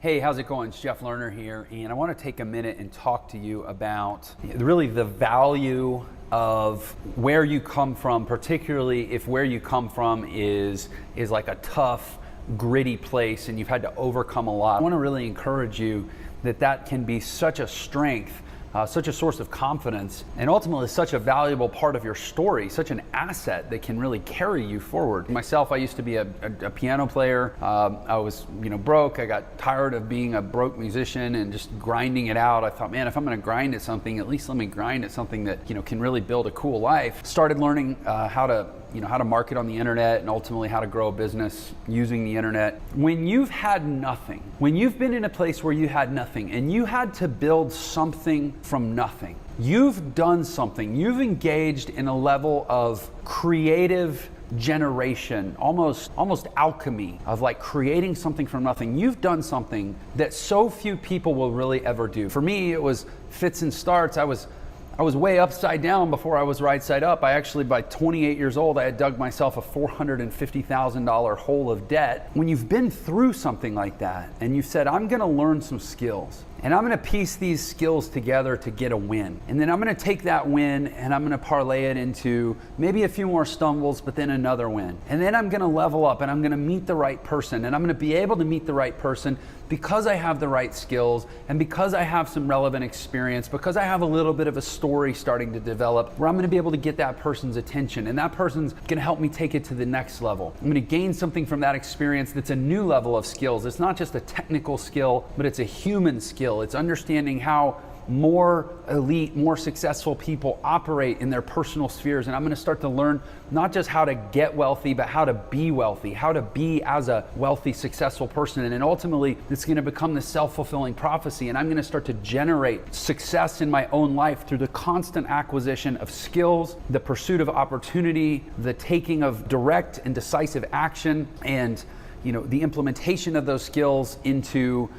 Hey, how's it going? It's Jeff Lerner here, and I want to take a minute and talk to you about really the value of where you come from, particularly if where you come from is like a tough, gritty place and you've had to overcome a lot. I want to really encourage you that can be such a strength, such a source of confidence, and ultimately such a valuable part of your story, such an asset that can really carry you forward. Myself, I used to be a piano player. I was broke. I got tired of being a broke musician and just grinding it out. I thought, man, if I'm going to grind at something, at least let me grind at something that can really build a cool life. Started learning how to market on the internet and ultimately how to grow a business using the internet. When you've had nothing, when you've been in a place where you had nothing and you had to build something from nothing, you've done something, you've engaged in a level of creative generation, almost alchemy of like creating something from nothing. You've done something that so few people will really ever do. For me, it was fits and starts. I was way upside down before I was right side up. I actually, by 28 years old, I had dug myself a $450,000 hole of debt. When you've been through something like that and you've said, I'm gonna learn some skills and I'm gonna piece these skills together to get a win. And then I'm gonna take that win and I'm gonna parlay it into maybe a few more stumbles, but then another win. And then I'm gonna level up and I'm gonna meet the right person, and I'm gonna be able to meet the right person because I have the right skills and because I have some relevant experience, because I have a little bit of a story starting to develop where I'm gonna be able to get that person's attention, and that person's gonna help me take it to the next level. I'm gonna gain something from that experience that's a new level of skills. It's not just a technical skill, but it's a human skill. It's understanding how more elite, more successful people operate in their personal spheres. And I'm going to start to learn not just how to get wealthy, but how to be wealthy, how to be as a wealthy, successful person. And then ultimately, it's going to become the self-fulfilling prophecy. And I'm going to start to generate success in my own life through the constant acquisition of skills, the pursuit of opportunity, the taking of direct and decisive action, and the implementation of those skills into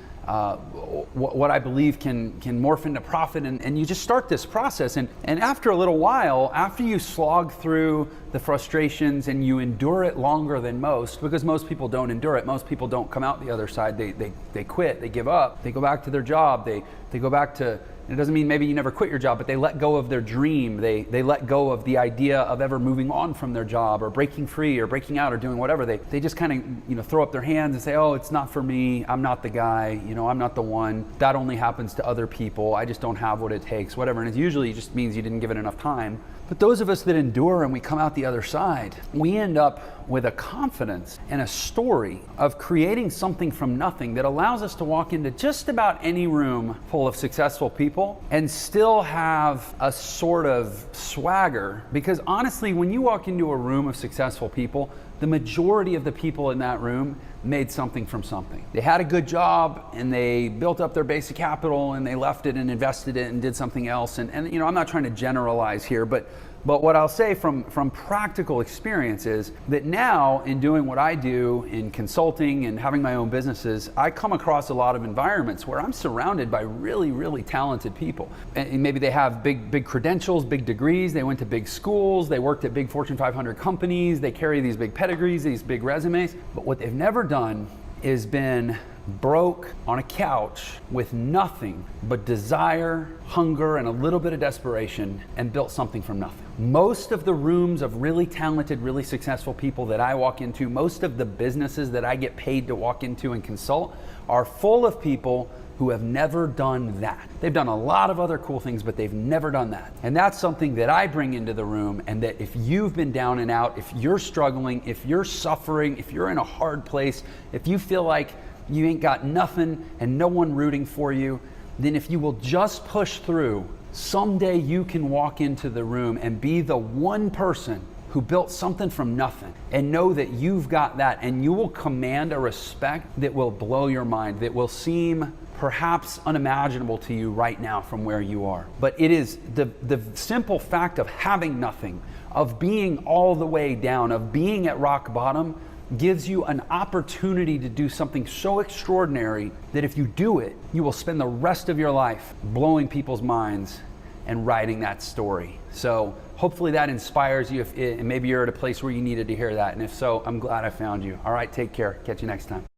what I believe can morph into profit, and you just start this process, and after a little while, after you slog through the frustrations and you endure it longer than most, because most people don't endure it, most people don't come out the other side, they quit, they give up, they go back to their job, they go back to, it doesn't mean maybe you never quit your job, but they let go of their dream, they let go of the idea of ever moving on from their job or breaking free or breaking out or doing whatever. They just kind of throw up their hands and say, oh, it's not for me, I'm not the guy, I'm not the one, that only happens to other people, I just don't have what it takes, whatever. And it usually just means you didn't give it enough time. But those of us that endure and we come out the other side, we end up with a confidence and a story of creating something from nothing that allows us to walk into just about any room full of successful people and still have a sort of swagger. Because honestly, when you walk into a room of successful people, the majority of the people in that room made something from something. They had a good job and they built up their basic capital and they left it and invested it and did something else. And I'm not trying to generalize here, but what I'll say from practical experience is that now, in doing what I do in consulting and having my own businesses, I come across a lot of environments where I'm surrounded by really, really talented people. And maybe they have big credentials, big degrees, they went to big schools, they worked at big Fortune 500 companies, they carry these big pedigrees, these big resumes. But what they've never done is been broke on a couch with nothing but desire, hunger, and a little bit of desperation, and built something from nothing. Most of the rooms of really talented, really successful people that I walk into, most of the businesses that I get paid to walk into and consult are full of people who have never done that. They've done a lot of other cool things, but they've never done that. And that's something that I bring into the room, and that if you've been down and out, if you're struggling, if you're suffering, if you're in a hard place, if you feel like you ain't got nothing and no one rooting for you, then if you will just push through, someday you can walk into the room and be the one person who built something from nothing, and know that you've got that, and you will command a respect that will blow your mind, that will seem perhaps unimaginable to you right now from where you are. But it is the simple fact of having nothing, of being all the way down, of being at rock bottom, gives you an opportunity to do something so extraordinary that if you do it, you will spend the rest of your life blowing people's minds and writing that story. So hopefully that inspires you, and maybe you're at a place where you needed to hear that. And if so, I'm glad I found you. All right, take care. Catch you next time.